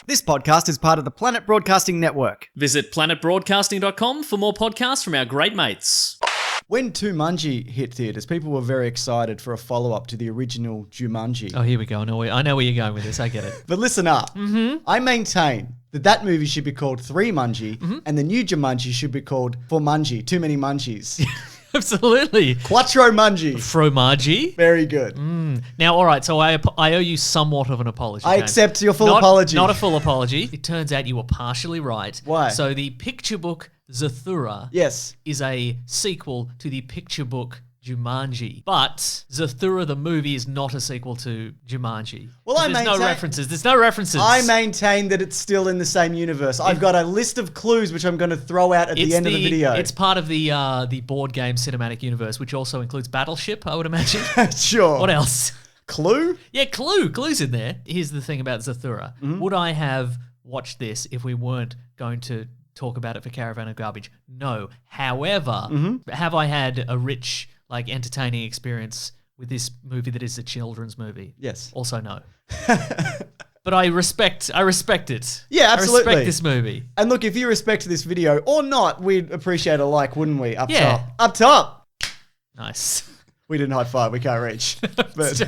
This podcast is part of the Planet Broadcasting Network. Visit planetbroadcasting.com for more podcasts from our great mates. When Jumanji hit theatres, people were very excited for a follow-up to the original Jumanji. Oh, here we go. I know where you're going with this. I get it. But listen up. I maintain that movie should be called Three Mungie, and the new Jumanji should be called For Mungie, Too Many Munchies. Absolutely. Quattro Mungie. Fromagy. Very good. Now, all right, so I owe you somewhat of an apology. I James. accept your full apology. Not a full apology. It turns out you were partially right. Why? So the picture book Zathura is a sequel to the picture book Jumanji. But Zathura the movie is not a sequel to Jumanji. Well, There's no references. I maintain that it's still in the same universe. I've got a list of clues which I'm going to throw out at the end of the video. It's part of the board game cinematic universe, which also includes Battleship, I would imagine. Sure. What else? Clue? Yeah, Clue's in there. Here's the thing about Zathura. Would I have watched this if we weren't going to talk about it for Caravan of Garbage? No. However, have I had a rich, entertaining experience with this movie that is a children's movie? Yes. Also no. But I respect it. Yeah, absolutely. I respect this movie. And look, if you respect this video or not, we'd appreciate a like, wouldn't we? Up Yeah. top. Up top. Nice. We didn't high five. We can't reach. But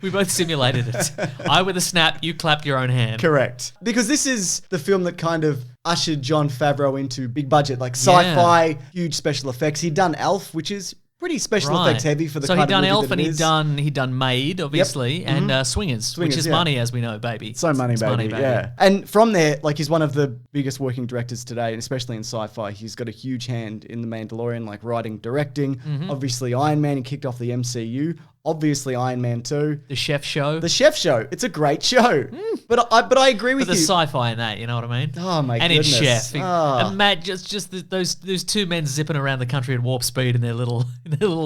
We both simulated it. I with a snap, you clapped your own hand. correct. Because this is the film that kind of ushered Jon Faveau into big budget, sci-fi, huge special effects. He'd done Elf, which is pretty special effects heavy for the kind of movie that it is. So he'd done Elf and he'd done Maid, obviously, and Swingers, which is money, as we know, baby. So money, baby. Yeah. And from there, he's one of the biggest working directors today, and especially in sci-fi. He's got a huge hand in The Mandalorian, writing, directing. Obviously, Iron Man, he kicked off the MCU. Obviously, Iron Man 2. The Chef Show. The Chef Show. It's a great show. But I agree with But the you. sci-fi in that, you know what I mean? Oh, my and goodness. And in Chef. Oh. And Matt, those two men zipping around the country at warp speed in their little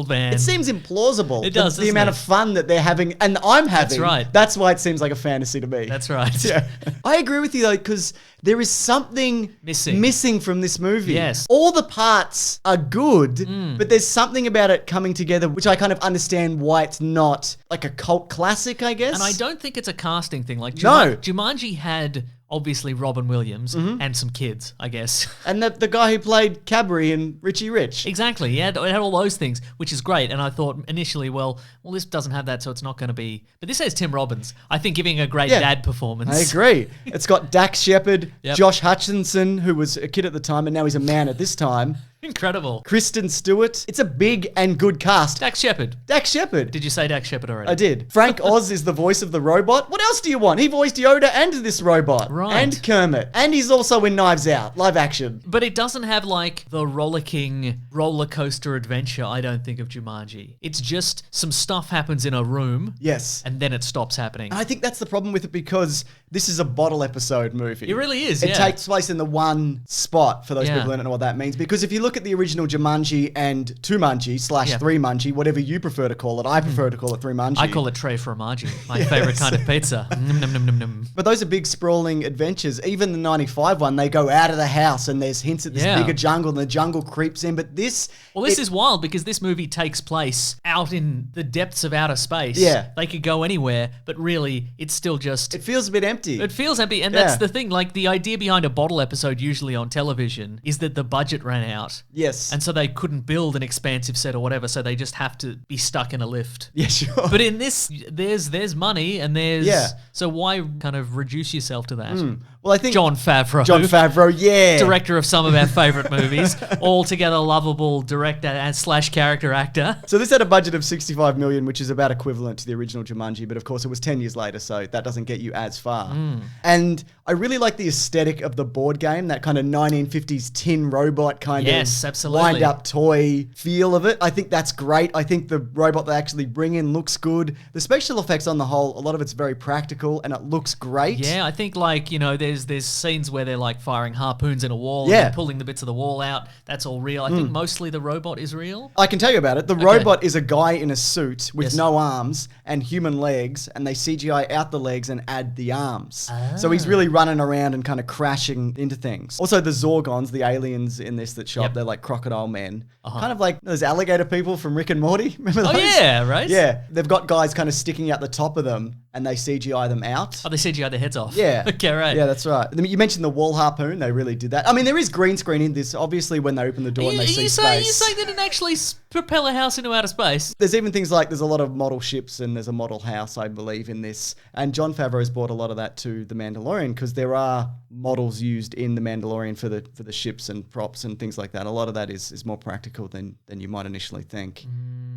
van. It seems implausible. It does, the amount of fun that they're having, and I'm having. That's right. That's why it seems like a fantasy to me. That's right. Yeah. I agree with you, though, because there is something missing from this movie. Yes. All the parts are good, but there's something about it coming together, which I kind of understand why it's not a cult classic, I guess. And I don't think it's a casting thing. No. Jumanji had obviously Robin Williams and some kids, I guess. And the guy who played Cadbury in Richie Rich. Exactly. It had all those things, which is great. And I thought initially, well, this doesn't have that, so it's not going to be. But this has Tim Robbins, I think, giving a great dad performance. I agree. It's got Dax Shepard, Yep. Josh Hutcherson, who was a kid at the time, and now he's a man at this time. Incredible. Kristen Stewart. It's a big and good cast. Dax Shepard. Dax Shepard. Did you say Dax Shepard already? I did. Frank Oz is the voice of the robot. What else do you want? He voiced Yoda and this robot. Right. And Kermit. And he's also in Knives Out, live action. But it doesn't have the rollicking roller coaster adventure, I don't think, of Jumanji. It's just some stuff happens in a room. Yes. And then it stops happening. And I think that's the problem with it because this is a bottle episode movie. It really is, It yeah. takes place in the one spot for those Yeah. people who don't know what that means. Because if you look at the original Jumanji and Tumanji / Three Munji, whatever you prefer to call it, I prefer to call it Three Munji. I call it Tre Formaggio, my favorite kind of pizza. Num, num, num, num, num. But those are big sprawling adventures. Even the 95 one, they go out of the house and there's hints at this bigger jungle and the jungle creeps in. But this... Well, this is wild because this movie takes place out in the depths of outer space. Yeah. They could go anywhere, but really, it's still just... It feels a bit empty. It feels empty, and that's the thing. The idea behind a bottle episode usually on television is that the budget ran out. Yes. And so they couldn't build an expansive set or whatever, so they just have to be stuck in a lift. Yeah, sure. But in this, there's money and there's... Yeah. So why kind of reduce yourself to that? Well, I think... Jon Faveau. Jon Faveau, yeah. Director of some of our favourite movies. Altogether lovable director and / character actor. So this had a budget of 65 million, which is about equivalent to the original Jumanji, but of course it was 10 years later, so that doesn't get you as far. And I really like the aesthetic of the board game, that kind of 1950s tin robot kind of absolutely. wind up toy feel of it. I think that's great. I think the robot they actually bring in looks good. The special effects on the whole, a lot of it's very practical and it looks great. Yeah, I think there's scenes where they're firing harpoons in a wall and they're pulling the bits of the wall out. That's all real. I think mostly the robot is real. I can tell you about it. The robot is a guy in a suit with no arms and human legs, and they CGI out the legs and add the arms. So he's really running around and kind of crashing into things. Also, the Zorgons, the aliens in this that show up, they're like crocodile men. Kind of like those alligator people from Rick and Morty. Remember those? Oh, yeah, right? Yeah. They've got guys kind of sticking out the top of them, and they CGI them out. Oh, they CGI their heads off. Yeah. Okay, right. Yeah, that's right. I mean, you mentioned the wall harpoon. They really did that. I mean, there is green screen in this. Obviously, when they open the door and they see space. You say they didn't actually propel a house into outer space? There's even things like there's a lot of model ships and there's a model house, I believe, in this. And Jon Favreau's brought a lot of that to The Mandalorian because there are models used in The Mandalorian for the ships and props and things like that. A lot of that is more practical than you might initially think.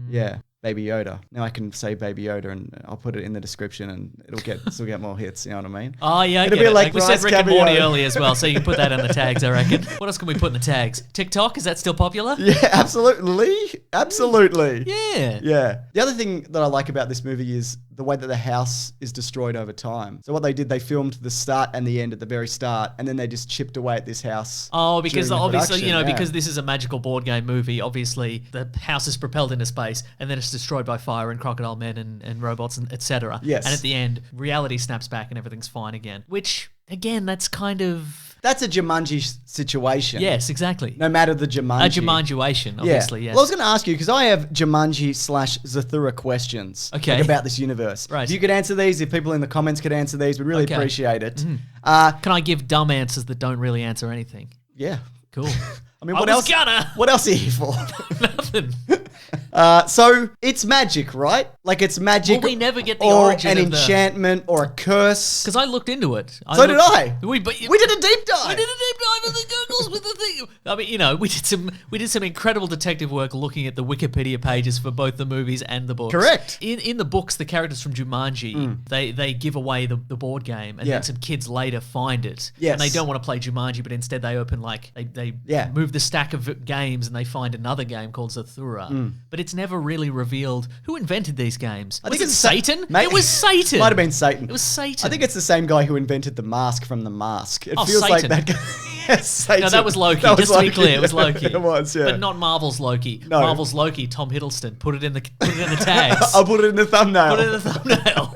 Yeah. Baby Yoda. Now I can say Baby Yoda and I'll put it in the description and it'll get more hits, you know what I mean? Oh, yeah, It'll be like we said Rick and Morty earlier as well, so you can put that in the tags, I reckon. What else can we put in the tags? TikTok, is that still popular? Yeah, absolutely. Absolutely. Yeah. Yeah. The other thing that I like about this movie is the way that the house is destroyed over time. So what they did, they filmed the start and the end at the very start, and then they just chipped away at this house. Oh, because obviously, production, because this is a magical board game movie, obviously the house is propelled into space and then it's destroyed by fire and crocodile men and robots and etc. Yes. And at the end, reality snaps back and everything's fine again. Which, again, that's kind of... That's a Jumanji situation. Yes, exactly. No matter the Jumanji. A Jumanjuation, obviously, yes. Well, I was going to ask you, because I have Jumanji/Zathura questions about this universe. Right. If you could answer these, if people in the comments could answer these, we'd really appreciate it. Can I give dumb answers that don't really answer anything? Yeah. Cool. I mean, what else are you here for? Nothing. So it's magic, right? Like it's magic. Well, we never get the or origin an of enchantment or a curse. Because I looked into it. So did I. We did a deep We did a deep dive in the Googles with the thing. I mean, we did some incredible detective work looking at the Wikipedia pages for both the movies and the books. Correct. In the books, the characters from Jumanji, they give away the board game, and then some kids later find it. Yes. And they don't want to play Jumanji, but instead they open they move the stack of games and they find another game called Zathura. But it's never really revealed who invented these games. I think it's Satan. It was Satan. Might have been Satan. It was Satan. I think it's the same guy who invented the mask from The Mask. It feels Satan. like that guy. Yes, Satan. No, that was Loki. Just to be clear, it was Loki. It was, yeah. But not Marvel's Loki. No. Marvel's Loki, Tom Hiddleston. Put it in the tags. I'll put it in the thumbnail. Put it in the thumbnail.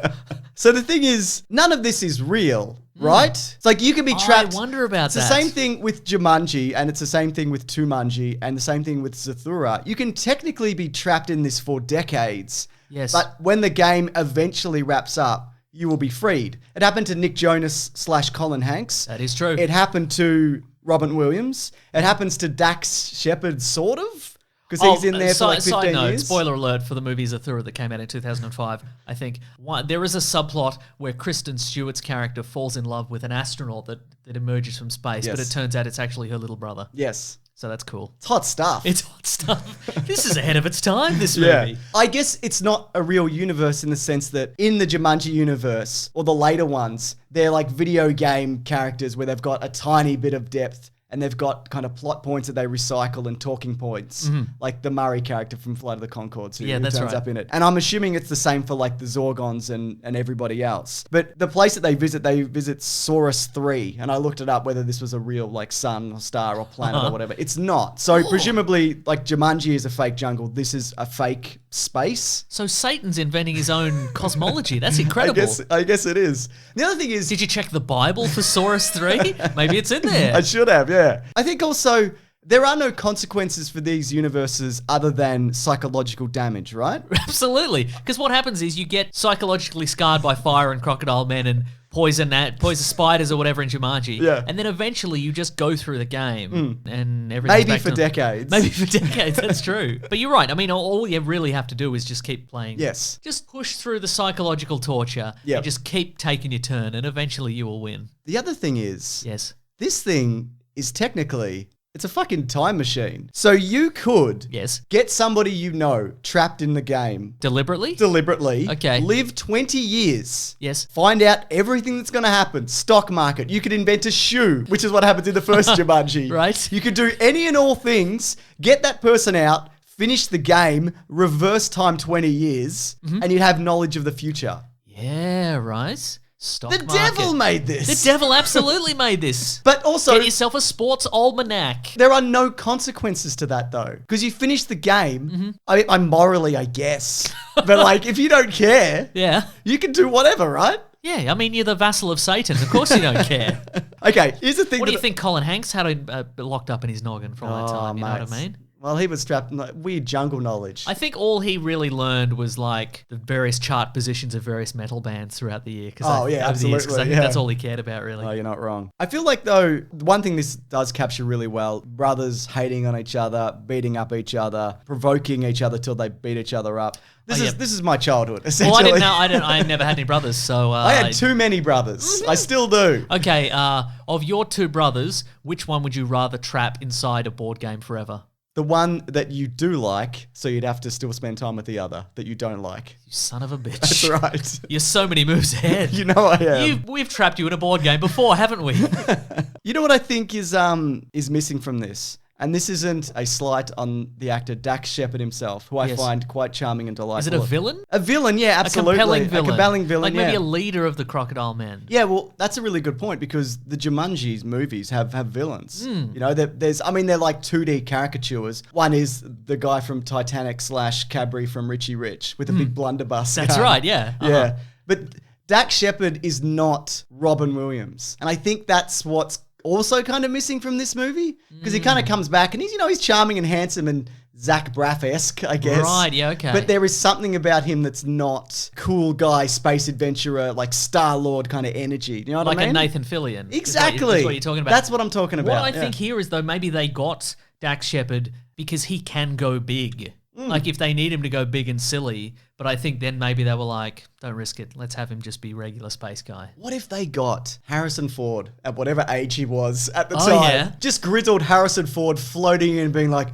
So the thing is, none of this is real, right? It's like you can be trapped. I wonder about it's that. It's the same thing with Jumanji, and it's the same thing with Tumanji, and the same thing with Zathura. You can technically be trapped in this for decades. Yes. But when the game eventually wraps up, you will be freed. It happened to Nick Jonas/Colin Hanks. That is true. It happened to Robin Williams. It happens to Dax Shepard, sort of. Because he's in there for like 15 side note, years. Spoiler alert for the movie Zathura that came out in 2005, I think. There is a subplot where Kristen Stewart's character falls in love with an astronaut that emerges from space, but it turns out it's actually her little brother. Yes. So that's cool. It's hot stuff. It's hot stuff. This is ahead of its time, this movie. I guess it's not a real universe in the sense that in the Jumanji universe, or the later ones, they're like video game characters where they've got a tiny bit of depth and they've got kind of plot points that they recycle and talking points, like the Murray character from Flight of the Conchords who turns up in it. And I'm assuming it's the same for like the Zorgons and everybody else. But the place that they visit Saurus 3, and I looked it up whether this was a real like sun or star or planet or whatever. It's not. So presumably like Jumanji is a fake jungle. This is a fake space. So Satan's inventing his own cosmology. That's incredible. I guess it is. The other thing is... Did you check the Bible for Saurus 3? Maybe it's in there. I should have, yeah. I think also there are no consequences for these universes other than psychological damage, right? Absolutely. Because what happens is you get psychologically scarred by fire and crocodile men and poison spiders or whatever in Jumanji. Yeah. And then eventually you just go through the game and everything. Maybe for decades. Maybe for decades, that's true. But you're right. I mean, all you really have to do is just keep playing. Yes. Just push through the psychological torture and just keep taking your turn and eventually you will win. The other thing is... Yes. This thing is technically... It's a fucking time machine. So you could get somebody you know trapped in the game. Deliberately? Okay. Live 20 years. Yes. Find out everything that's going to happen. Stock market. You could invent a shoe, which is what happens in the first Jumanji. Right. You could do any and all things, get that person out, finish the game, reverse time 20 years, and you'd have knowledge of the future. Yeah, right. The devil made this. The devil absolutely made this. But also... Get yourself a sports almanac. There are no consequences to that, though. Because you finish the game, I'm morally, I guess. But, like, if you don't care, you can do whatever, right? Yeah, I mean, you're the vassal of Satan. Of course you don't care. Okay, here's the thing. What do you think Colin Hanks had locked up in his noggin for all that time? You know what I mean? Well, he was trapped in like weird jungle knowledge. I think all he really learned was like the various chart positions of various metal bands throughout the year. Absolutely. Because I think that's all he cared about, really. Oh, you're not wrong. I feel like, though, one thing this does capture really well, brothers hating on each other, beating up each other, provoking each other till they beat each other up. This is my childhood, essentially. Well, I didn't know. I never had any brothers, so... I had too many brothers. I still do. Okay, of your two brothers, which one would you rather trap inside a board game forever? The one that you do like, so you'd have to still spend time with the other that you don't like. You son of a bitch. That's right. You're so many moves ahead. You know I am. We've trapped you in a board game before, haven't we? You know what I think is missing from this? And this isn't a slight on the actor Dax Shepard himself, who I find quite charming and delightful. Is it a villain? A villain, yeah, absolutely. A compelling villain. Like maybe a leader of the Crocodile Men. Yeah, well, that's a really good point because the Jumanji movies have villains. You know, they're like 2D caricatures. One is the guy from Titanic / Cadbury from Richie Rich with a big blunderbuss. That's right, yeah. Yeah. But Dax Shepard is not Robin Williams. And I think that's what's also kind of missing from this movie because he kind of comes back and he's charming and handsome and Zach Braff-esque, I guess. Right, yeah, okay. But there is something about him that's not cool guy, space adventurer, like Star-Lord kind of energy. You know what I mean? Like a Nathan Fillion. Exactly. Is what you're talking about. That's what I'm talking about. What I think here is, though, maybe they got Dax Shepard because he can go big. Like if they need him to go big and silly, but I think then maybe they were like, don't risk it. Let's have him just be regular space guy. What if they got Harrison Ford at whatever age he was at the time? Yeah. Just grizzled Harrison Ford floating in and being like,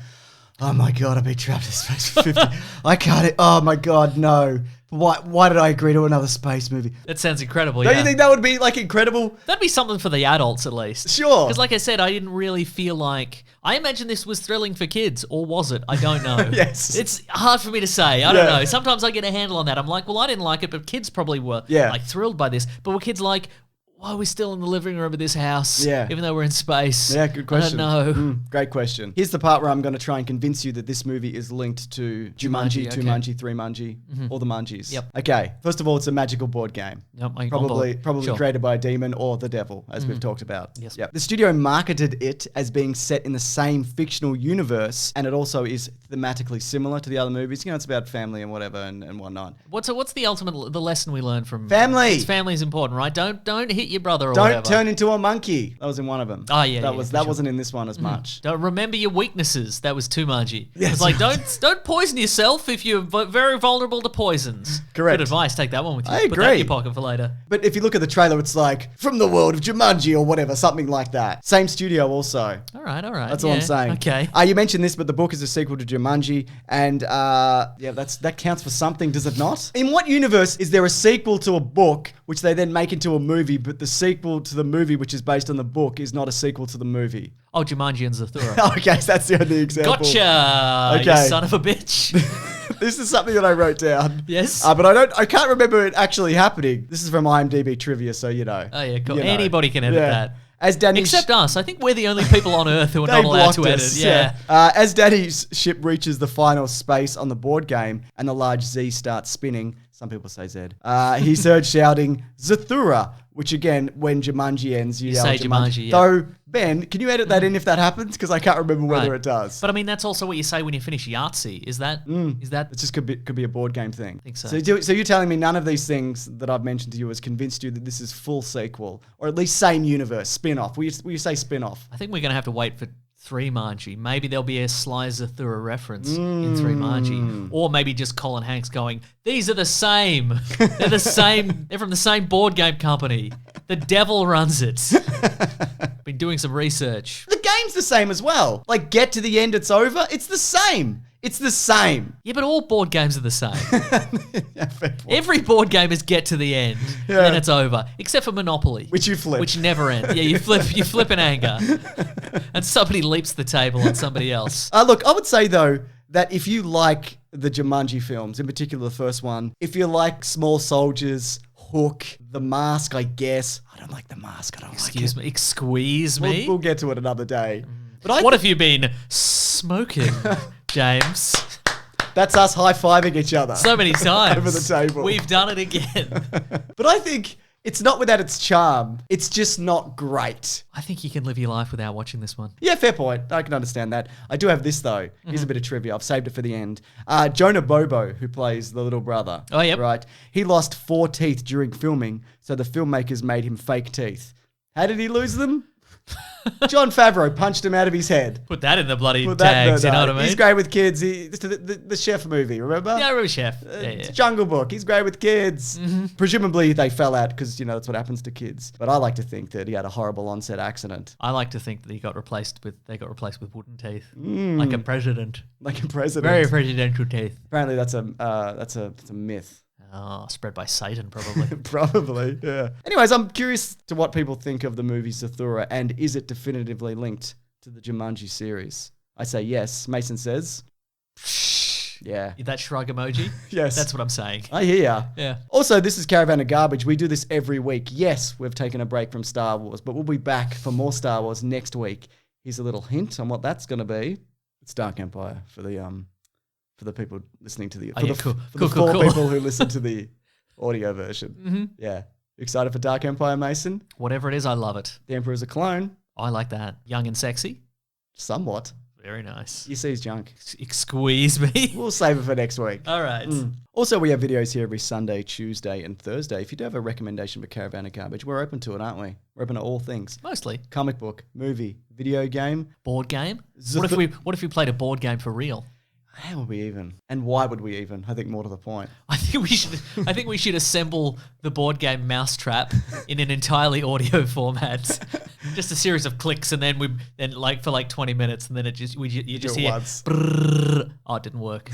oh my God, I've been trapped in space for 50. I can't, oh my God, no. Why did I agree to another space movie? That sounds incredible, Don't you think that would be like incredible? That'd be something for the adults at least. Sure. Because like I said, I didn't really feel like... I imagine this was thrilling for kids, or was it? I don't know. Yes. It's hard for me to say. I don't know. Sometimes I get a handle on that. I'm like, well, I didn't like it, but kids probably were like thrilled by this. But were kids like... why are we still in the living room of this house? Yeah. Even though we're in space. Yeah, good question. I don't know. Great question. Here's the part where I'm going to try and convince you that this movie is linked to Jumanji, okay. 2Munji, 3Munji, all the Mungies. Yep. Okay. First of all, it's a magical board game. Yep, Probably Sure. created by a demon or the devil, as we've talked about. Yes. Yep. The studio marketed it as being set in the same fictional universe, and it also is thematically similar to the other movies. You know, it's about family and whatever and whatnot. What's the lesson we learned from... Family! It's family is important, right? Don't hit your brother or whatever. Turn into a monkey. That was in one of them. Oh, yeah. That wasn't in this one as much. Don't remember your weaknesses. That was Jumanji. Yes, It's like, don't poison yourself if you're very vulnerable to poisons. Correct. Good advice. Take that one with you. I Put that in agree. your pocket for later. But if you look at the trailer, it's like, from the world of Jumanji or whatever, something like that. Same studio also. All right. That's all I'm saying. Okay. You mentioned this, but the book is a sequel to Jumanji, and that counts for something, does it not? In what universe is there a sequel to a book, which they then make into a movie, but the sequel to the movie, which is based on the book, is not a sequel to the movie? Oh, Jumanji and Zathura. Okay, so that's the only example. Gotcha. Okay. You son of a bitch. This is something that I wrote down. Yes. But I can't remember it actually happening. This is from IMDb trivia, so you know. Oh, yeah, cool. You know. Anybody can edit that. As Danny Except us. I think we're the only people on Earth who are not allowed to edit. Yeah. As Danny's ship reaches the final space on the board game and the large Z starts spinning, some people say Z, he's heard shouting, Zathura, which again, when Jumanji ends, you yell say Jumanji. yeah. Though, Ben, can you edit that in if that happens? Because I can't remember whether Right. it does. But I mean, that's also what you say when you finish Yahtzee. Is that? It just could be a board game thing. I think so. So you're telling me none of these things that I've mentioned to you has convinced you that this is full sequel, or at least same universe, spin-off. Will you say spin-off? I think we're going to have to wait for 3Munji. Maybe there'll be a Sly Zathura reference in 3Munji. Or maybe just Colin Hanks going, these are the same. They're the same. They're from the same board game company. The devil runs it. Been doing some research. The game's the same as well. Like, get to the end, it's over. It's the same. It's the same. Yeah, but all board games are the same. Yeah, fair point. Every board game is get to the end, and then it's over. Except for Monopoly. Which you flip. Which never ends. Yeah, you flip in anger. And somebody leaps the table on somebody else. Look, I would say, though, that if you like the Jumanji films, in particular the first one, if you like Small Soldiers, Hook, The Mask, I guess. I don't like The Mask. I don't like it. Excuse me? We'll get to it another day. But What have you been smoking, James? That's us high-fiving each other. So many times. Over the table. We've done it again. But I think It's not without its charm. It's just not great. I think you can live your life without watching this one. Yeah, fair point. I can understand that. I do have this, though. Here's a bit of trivia. I've saved it for the end. Jonah Bobo, who plays the little brother. Oh, yep. Right. He lost 4 teeth during filming, so the filmmakers made him fake teeth. How did he lose them? Jon Favreau punched him out of his head. Put that in the bloody tags, you know what I mean? He's great with kids. The Chef movie, remember? Yeah, I remember Chef. Jungle Book. He's great with kids. Presumably they fell out because, that's what happens to kids. But I like to think that he had a horrible on-set accident. I like to think that they got replaced with wooden teeth. Like a president. Like a president. Very presidential teeth. Apparently that's a myth. Oh, spread by Satan, probably. Probably, yeah. Anyways, I'm curious to what people think of the movie Zathura, and is it definitively linked to the Jumanji series? I say yes. Mason says... Yeah. That shrug emoji? Yes. That's what I'm saying. I hear ya. Yeah. Also, this is Caravan of Garbage. We do this every week. Yes, we've taken a break from Star Wars, but we'll be back for more Star Wars next week. Here's a little hint on what that's going to be. It's Dark Empire for the people listening to the... For the four people who listen to the audio version. Mm-hmm. Yeah. Excited for Dark Empire, Mason? Whatever it is, I love it. The Emperor's a clone. I like that. Young and sexy. Somewhat. Very nice. You see his junk. Squeeze me. We'll save it for next week. All right. Also, we have videos here every Sunday, Tuesday, and Thursday. If you do have a recommendation for Caravan of Garbage, we're open to it, aren't we? We're open to all things. Mostly. Comic book, movie, video game. Board game? What if we played a board game for real? How would we even? And why would we even? I think more to the point. I think we should assemble the board game Mousetrap in an entirely audio format. Just a series of clicks, and then for 20 minutes, and then you just hear brrrr. Oh, it didn't work.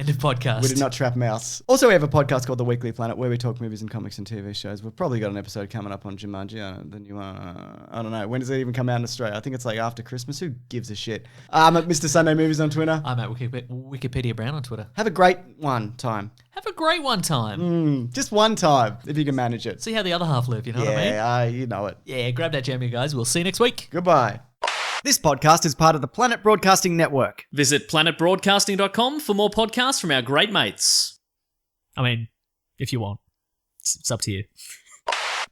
End of podcast. We did not trap mouse. Also, we have a podcast called The Weekly Planet where we talk movies and comics and TV shows. We've probably got an episode coming up on Jumanji. I don't know. When does it even come out in Australia? I think it's like after Christmas. Who gives a shit? I'm at Mr. Sunday Movies on Twitter. I'm at Wikipedia Brown on Twitter. Have a great one time. Have a great one time. Just one time, if you can manage it. See how the other half live, you know what I mean? Yeah, you know it. Yeah, grab that jam, you guys. We'll see you next week. Goodbye. This podcast is part of the Planet Broadcasting Network. Visit planetbroadcasting.com for more podcasts from our great mates. I mean, if you want. It's up to you.